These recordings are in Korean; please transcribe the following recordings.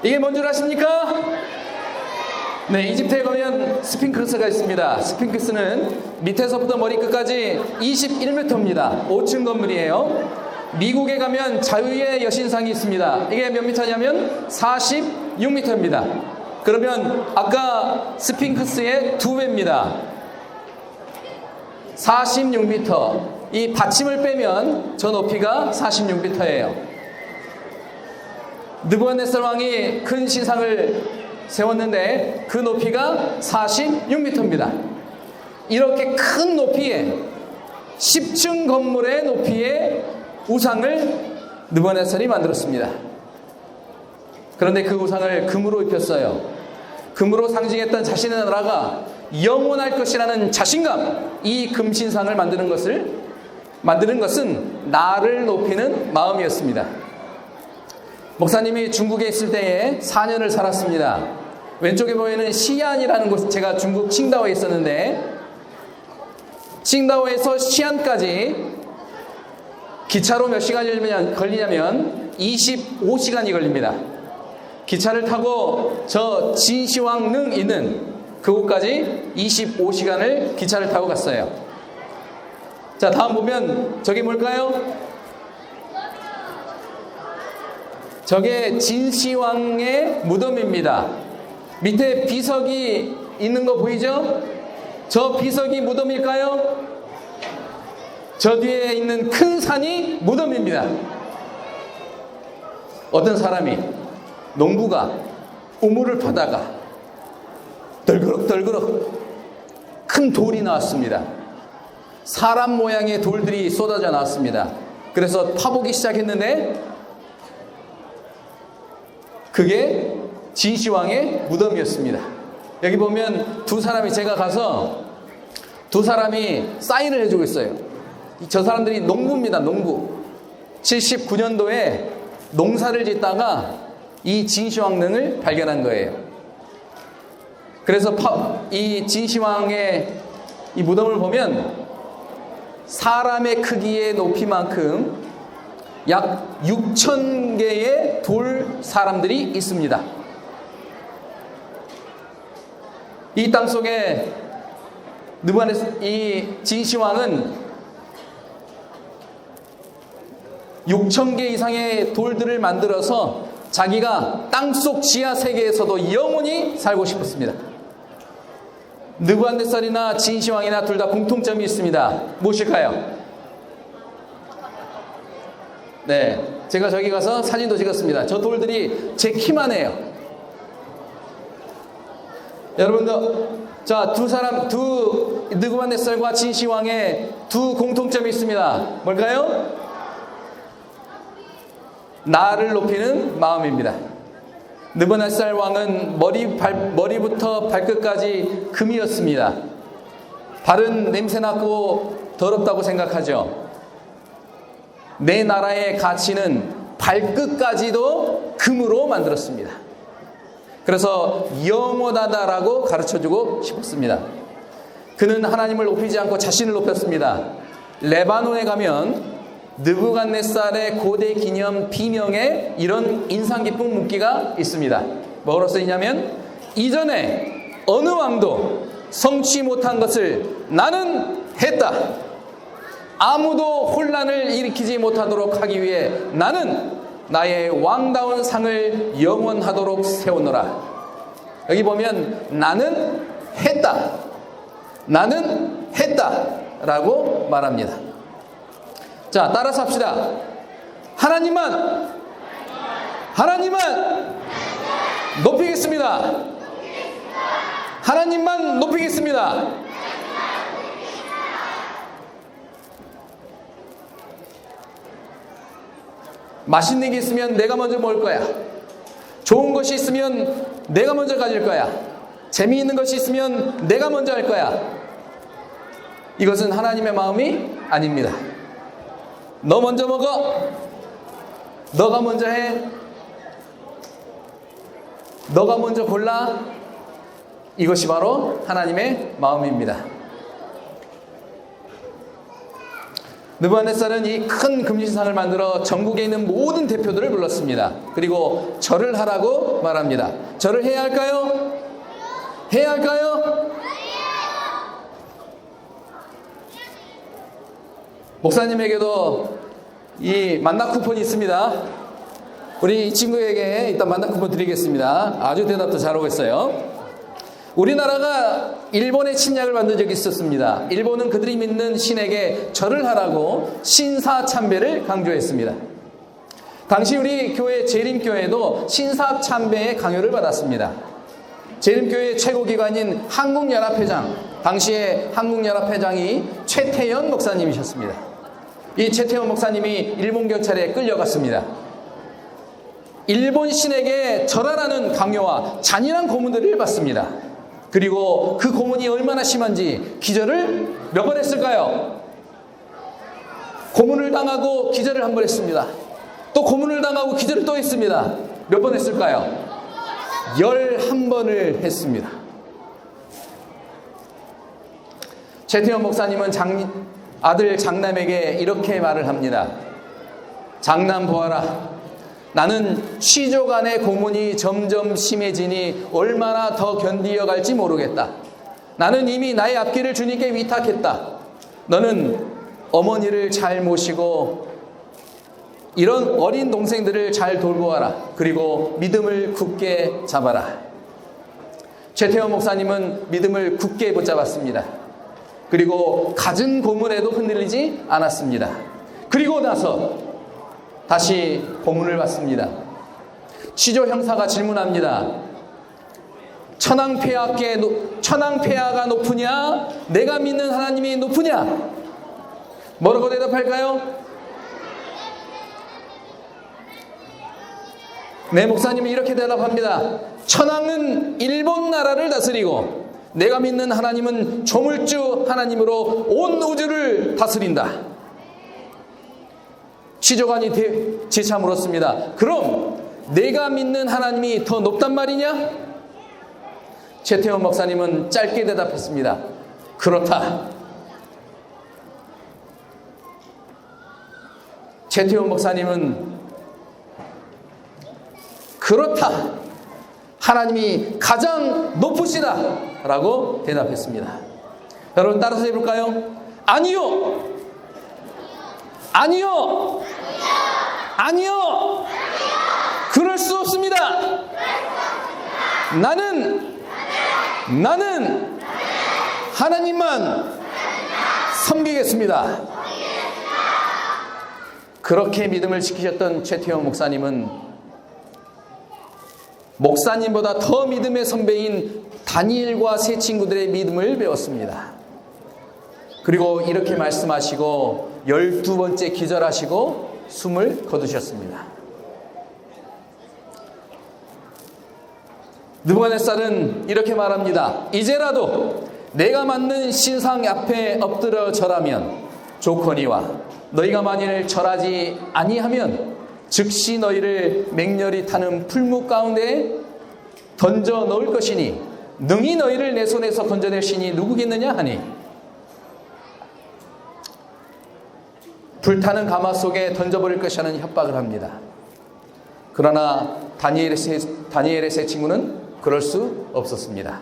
이게 뭔 줄 아십니까? 네, 이집트에 가면 스핑크스가 있습니다. 스핑크스는 밑에서부터 머리끝까지 21m입니다. 5층 건물이에요. 미국에 가면 자유의 여신상이 있습니다. 이게 몇 미터냐면 46m입니다. 그러면 아까 스핑크스의 2배입니다. 46m. 이 받침을 빼면 저 높이가 46m예요. 느부갓네살 왕이 큰 신상을 세웠는데 그 높이가 46m입니다. 이렇게 큰 높이에 10층 건물의 높이의 우상을 느부갓네살이 만들었습니다. 그런데 그 우상을 금으로 입혔어요. 금으로 상징했던 자신의 나라가 영원할 것이라는 자신감, 이 금신상을 만드는 것은 나를 높이는 마음이었습니다. 목사님이 중국에 있을 때에 4년을 살았습니다. 왼쪽에 보이는 시안이라는 곳, 제가 중국 칭다오에 있었는데 칭다오에서 시안까지 기차로 몇 시간이 걸리냐면 25시간이 걸립니다. 기차를 타고 저 진시황릉 있는 그곳까지 25시간을 기차를 타고 갔어요. 자, 다음 보면 저게 뭘까요? 저게 진시황의 무덤입니다. 밑에 비석이 있는 거 보이죠? 저 비석이 무덤일까요? 저 뒤에 있는 큰 산이 무덤입니다. 어떤 사람이 농부가 우물을 파다가 덜그럭덜그럭 큰 돌이 나왔습니다. 사람 모양의 돌들이 쏟아져 나왔습니다. 그래서 파보기 시작했는데 그게 진시황의 무덤이었습니다. 여기 보면 두 사람이, 제가 가서 두 사람이 사인을 해주고 있어요. 저 사람들이 농부입니다. 농부. 79년도에 농사를 짓다가 이 진시황릉을 발견한 거예요. 그래서 이 진시황의 이 무덤을 보면 사람의 크기의 높이만큼 약 6,000개의 돌 사람들이 있습니다. 이 땅 속에 이 진시황은 6,000개 이상의 돌들을 만들어서 자기가 땅속 지하 세계에서도 영원히 살고 싶었습니다. 느부갓네살이나 진시황이나 둘 다 공통점이 있습니다. 무엇일까요? 네, 제가 저기 가서 사진도 찍었습니다. 저 돌들이 제 키만 해요. 여러분도 자, 느부갓네살과 진시황의 두 공통점이 있습니다. 뭘까요? 나를 높이는 마음입니다. 느부갓네살 왕은 머리부터 발끝까지 금이었습니다. 발은 냄새나고 더럽다고 생각하죠. 내 나라의 가치는 발끝까지도 금으로 만들었습니다. 그래서 영원하다라고 가르쳐주고 싶었습니다. 그는 하나님을 높이지 않고 자신을 높였습니다. 레바논에 가면 느부갓네살의 고대 기념 비명에 이런 인상 깊은 묵기가 있습니다. 뭐로 쓰이냐면, 이전에 어느 왕도 성취 못한 것을 나는 했다. 아무도 혼란을 일으키지 못하도록 하기 위해 나는 나의 왕다운 상을 영원하도록 세우노라. 여기 보면 나는 했다. 나는 했다 라고 말합니다. 자, 따라서 합시다. 하나님만 높이겠습니다. 하나님만 높이겠습니다. 맛있는 게 있으면 내가 먼저 먹을 거야. 좋은 것이 있으면 내가 먼저 가질 거야. 재미있는 것이 있으면 내가 먼저 할 거야. 이것은 하나님의 마음이 아닙니다. 너 먼저 먹어. 너가 먼저 해. 너가 먼저 골라. 이것이 바로 하나님의 마음입니다. 느부갓네살은 이 큰 금신상을 만들어 전국에 있는 모든 대표들을 불렀습니다. 그리고 절을 하라고 말합니다. 절을 해야 할까요? 해야 할까요? 목사님에게도 이 만나 쿠폰이 있습니다. 우리 이 친구에게 일단 만나 쿠폰 드리겠습니다. 아주 대답도 잘하고 있어요. 우리나라가 일본의 침략을 받은 적이 있었습니다. 일본은 그들이 믿는 신에게 절을 하라고 신사참배를 강조했습니다. 당시 우리 교회 재림교회도 신사참배의 강요를 받았습니다. 재림교회 최고기관인 한국연합회장, 당시에 한국연합회장이 최태현 목사님이셨습니다. 이 최태현 목사님이 일본 경찰에 끌려갔습니다. 일본 신에게 절하라는 강요와 잔인한 고문들을 받습니다. 그리고 그 고문이 얼마나 심한지 기절을 몇 번 했을까요? 고문을 당하고 기절을 한 번 했습니다. 또 고문을 당하고 기절을 또 했습니다. 몇 번 했을까요? 11번을 했습니다. 최태현 목사님은 아들 장남에게 이렇게 말을 합니다. 장남 보아라. 나는 시조 간의 고문이 점점 심해지니 얼마나 더 견디어 갈지 모르겠다. 나는 이미 나의 앞길을 주님께 위탁했다. 너는 어머니를 잘 모시고 이런 어린 동생들을 잘 돌보아라. 그리고 믿음을 굳게 잡아라. 최태원 목사님은 믿음을 굳게 붙잡았습니다. 그리고 갖은 고문에도 흔들리지 않았습니다. 그리고 나서 다시 고문을 받습니다. 시조 형사가 질문합니다. 천황폐하가 높으냐? 내가 믿는 하나님이 높으냐? 뭐라고 대답할까요? 네, 목사님은 이렇게 대답합니다. 천황은 일본 나라를 다스리고 내가 믿는 하나님은 조물주 하나님으로 온 우주를 다스린다. 시조관이 재차 물었습니다. 그럼 내가 믿는 하나님이 더 높단 말이냐? 최태원 목사님은 짧게 대답했습니다. 그렇다. 최태원 목사님은 그렇다. 하나님이 가장 높으시다 라고 대답했습니다. 여러분 따라서 해볼까요? 아니요. 아니요. 아니요. 그럴 수 없습니다. 나는 하나님만 섬기겠습니다. 그렇게 믿음을 지키셨던 최태영 목사님은 목사님보다 더 믿음의 선배인 다니엘과 세 친구들의 믿음을 배웠습니다. 그리고 이렇게 말씀하시고 12번째 기절하시고 숨을 거두셨습니다. 느부갓네살은 이렇게 말합니다. 이제라도 내가 만든 신상 앞에 엎드려 절하면 좋거니와 너희가 만일 절하지 아니하면 즉시 너희를 맹렬히 타는 풀무 가운데 던져 넣을 것이니 능히 너희를 내 손에서 건져낼 신이 누구겠느냐 하니 불타는 가마 속에 던져버릴 것이라는 협박을 합니다. 그러나 다니엘의 세 친구는 그럴 수 없었습니다.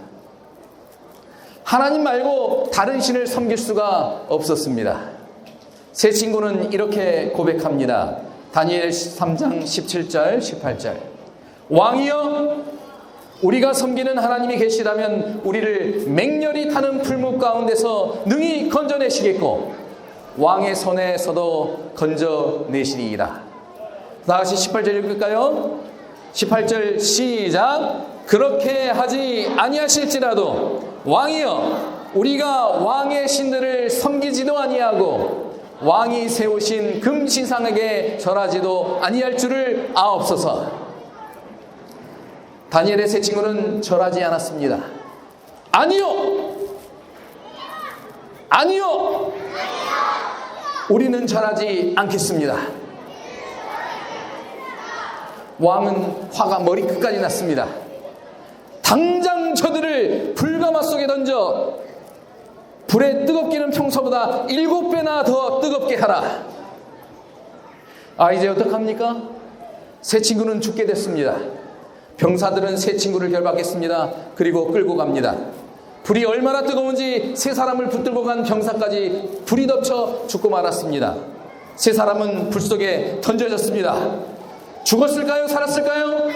하나님 말고 다른 신을 섬길 수가 없었습니다. 세 친구는 이렇게 고백합니다. 다니엘 3장 17절 18절 왕이여 우리가 섬기는 하나님이 계시다면 우리를 맹렬히 타는 풀무 가운데서 능히 건져내시겠고 왕의 손에서도 건져내시리이다. 다시 18절 읽을까요? 18절 시작. 그렇게 하지 아니하실지라도 왕이여 우리가 왕의 신들을 섬기지도 아니하고 왕이 세우신 금신상에게 절하지도 아니할 줄을 아옵소서. 다니엘의 세 친구는 절하지 않았습니다. 아니요! 아니요! 우리는 절하지 않겠습니다. 왕은 화가 머리끝까지 났습니다. 당장 저들을 불가마 속에 던져 불의 뜨겁기는 평소보다 7배나 더 뜨겁게 하라. 이제 어떡합니까? 새 친구는 죽게 됐습니다. 병사들은 새 친구를 결박했습니다. 그리고 끌고 갑니다. 불이 얼마나 뜨거운지 세 사람을 붙들고 간 병사까지 불이 덮쳐 죽고 말았습니다. 세 사람은 불 속에 던져졌습니다. 죽었을까요? 살았을까요?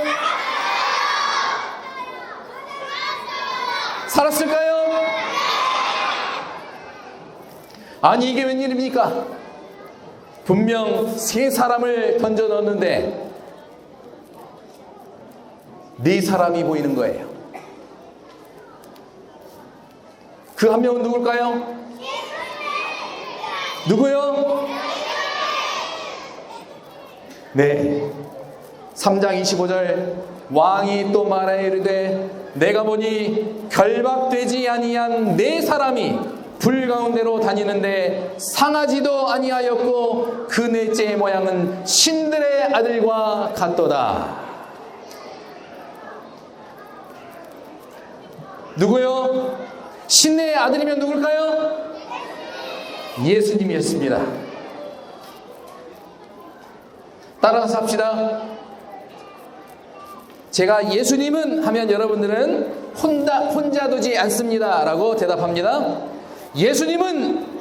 살았을까요? 아니, 이게 웬일입니까? 분명 세 사람을 던져 넣었는데 네 사람이 보이는 거예요. 그 한 명은 누굴까요? 누구요? 네. 3장 25절 왕이 또 말하여 이르되 내가 보니 결박되지 아니한 네 사람이 불 가운데로 다니는데 상하지도 아니하였고 그 넷째의 모양은 신들의 아들과 같도다. 누구요? 신의 아들이면 누굴까요? 예수님이었습니다. 따라서 합시다. 제가 예수님은 하면 여러분들은 혼자 두지 않습니다 라고 대답합니다. 예수님은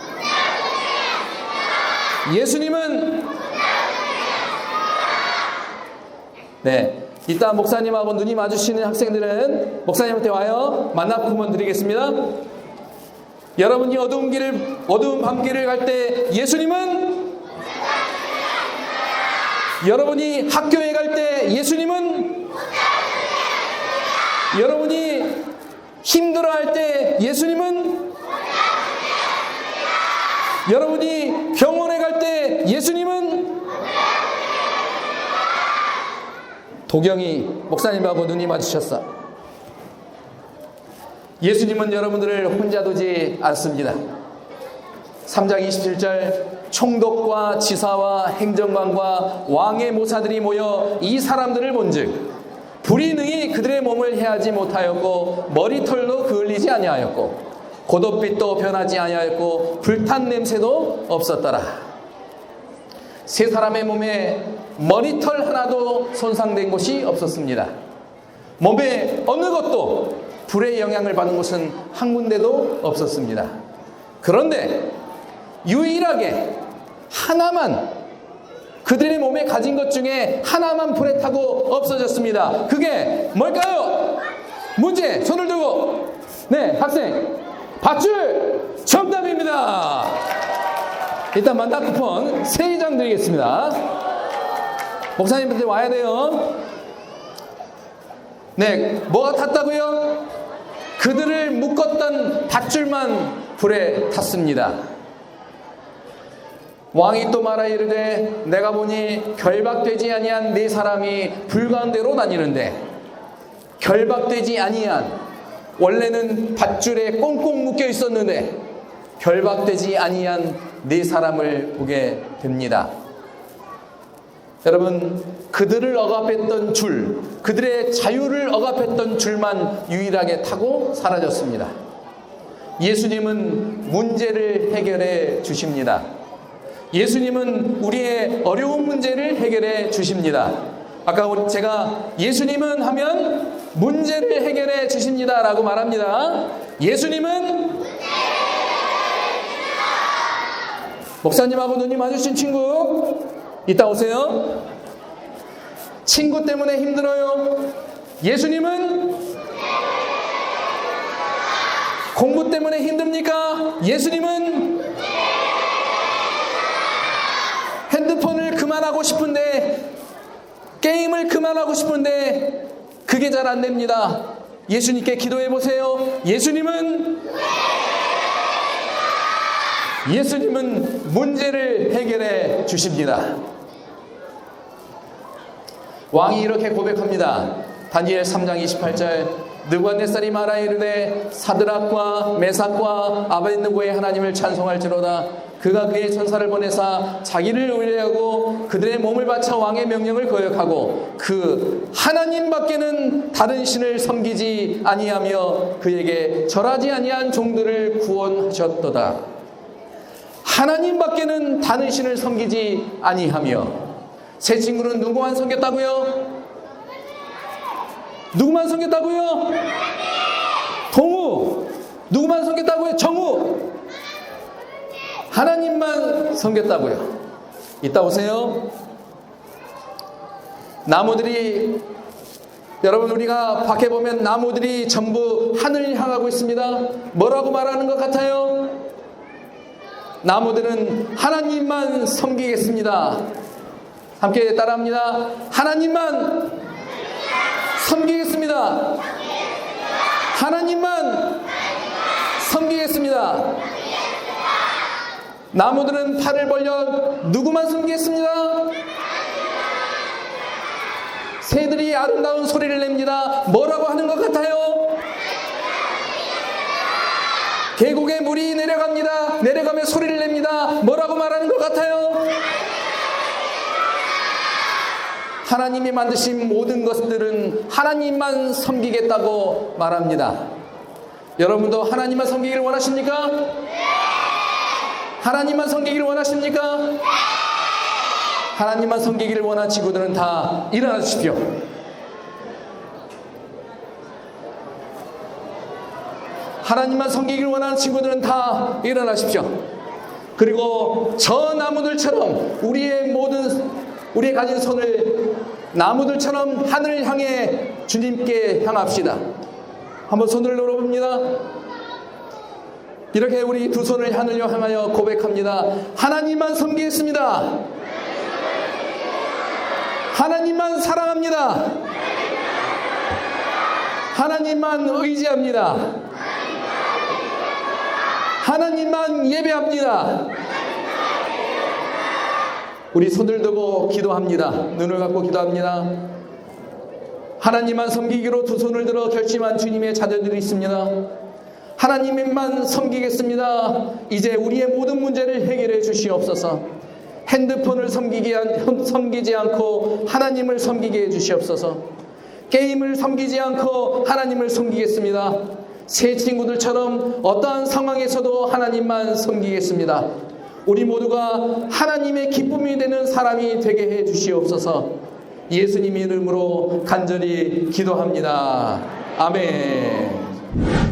네. 이따 목사님하고 눈이 마주치는 학생들은 목사님한테 와요. 만나 쿠폰 드리겠습니다. 여러분이 어두운 밤길을 갈 때 예수님은, 여러분이 학교에 갈 때 예수님은, 여러분이 힘들어할 때 예수님은, 여러분이 병원에 갈 때 예수님은, 도경이 목사님하고 눈이 마주쳤어. 예수님은 여러분들을 혼자 두지 않습니다. 3장 27절 총독과 지사와 행정관과 왕의 모사들이 모여 이 사람들을 본즉 불이 능히 그들의 몸을 해하지 못하였고 머리털도 그을리지 아니하였고 곶옷빛도 변하지 아니하였고 불탄 냄새도 없었더라. 세 사람의 몸에 머리털 하나도 손상된 곳이 없었습니다. 몸에 어느 것도 불의 영향을 받은 곳은 한 군데도 없었습니다. 그런데 유일하게 하나만, 그들의 몸에 가진 것 중에 하나만 불에 타고 없어졌습니다. 그게 뭘까요? 문제 손을 들고. 네, 학생 밧줄 정답입니다. 일단 만나 쿠폰 3장 드리겠습니다. 목사님한테 와야 돼요. 네, 뭐가 탔다고요? 그들을 묶었던 밧줄만 불에 탔습니다. 왕이 또 말하 이르되 내가 보니 결박되지 아니한 네 사람이 불 가운데로 다니는데, 결박되지 아니한, 원래는 밧줄에 꽁꽁 묶여 있었는데 결박되지 아니한 네 사람을 보게 됩니다. 여러분, 그들을 억압했던 줄, 그들의 자유를 억압했던 줄만 유일하게 타고 사라졌습니다. 예수님은 문제를 해결해 주십니다. 예수님은 우리의 어려운 문제를 해결해 주십니다. 아까 제가 예수님은 하면 문제를 해결해 주십니다 라고 말합니다. 예수님은 목사님하고 눈이 마주친 친구 이따 오세요. 친구 때문에 힘들어요. 예수님은 공부 때문에 힘듭니까? 예수님은 핸드폰을 그만하고 싶은데, 게임을 그만하고 싶은데 그게 잘 안 됩니다. 예수님께 기도해 보세요. 예수님은 문제를 해결해 주십니다. 왕이 이렇게 고백합니다. 다니엘 3장 28절 느부갓네살이 말하 이르되 사드락과 메삭과 아벳느고의 하나님을 찬송할지로다. 그가 그의 천사를 보내사 자기를 의뢰하고 그들의 몸을 바쳐 왕의 명령을 거역하고 그 하나님밖에는 다른 신을 섬기지 아니하며 그에게 절하지 아니한 종들을 구원하셨도다. 하나님밖에는 다른 신을 섬기지 아니하며. 새 친구는 누구만 섬겼다고요? 누구만 섬겼다고요? 동우. 누구만 섬겼다고요? 정우. 하나님만 섬겼다고요. 이따 오세요. 나무들이, 여러분, 우리가 밖에 보면 나무들이 전부 하늘을 향하고 있습니다. 뭐라고 말하는 것 같아요? 나무들은 하나님만 섬기겠습니다. 함께 따라합니다. 하나님만 섬기겠습니다. 하나님만 섬기겠습니다. 나무들은 팔을 벌려 누구만 섬기겠습니다. 새들이 아름다운 소리를 냅니다. 뭐라고 하는 것 같아요? 계곡에 물이 내려갑니다. 내려가며 소리를 냅니다. 뭐라고 말하는 것 같아요? 하나님이 만드신 모든 것들은 하나님만 섬기겠다고 말합니다. 여러분도 하나님만 섬기기를 원하십니까? 하나님만 섬기기를 원하십니까? 하나님만 섬기기를 원하는 친구들은 다 일어나 주십시오. 하나님만 섬기기를 원하는 친구들은 다 일어나십시오. 그리고 저 나무들처럼 우리의 가진 손을 나무들처럼 하늘을 향해 주님께 향합시다. 한번 손을 들어봅니다. 이렇게 우리 두 손을 하늘로 향하여 고백합니다. 하나님만 섬기겠습니다. 하나님만 사랑합니다. 하나님만 의지합니다. 하나님만 예배합니다. 우리 손을 들고 기도합니다. 눈을 감고 기도합니다. 하나님만 섬기기로 두 손을 들어 결심한 주님의 자녀들이 있습니다. 하나님만 섬기겠습니다. 이제 우리의 모든 문제를 해결해 주시옵소서. 핸드폰을 섬기지 않고 하나님을 섬기게 해 주시옵소서. 게임을 섬기지 않고 하나님을 섬기겠습니다. 새 친구들처럼 어떠한 상황에서도 하나님만 섬기겠습니다. 우리 모두가 하나님의 기쁨이 되는 사람이 되게 해 주시옵소서. 예수님 이름으로 간절히 기도합니다. 아멘.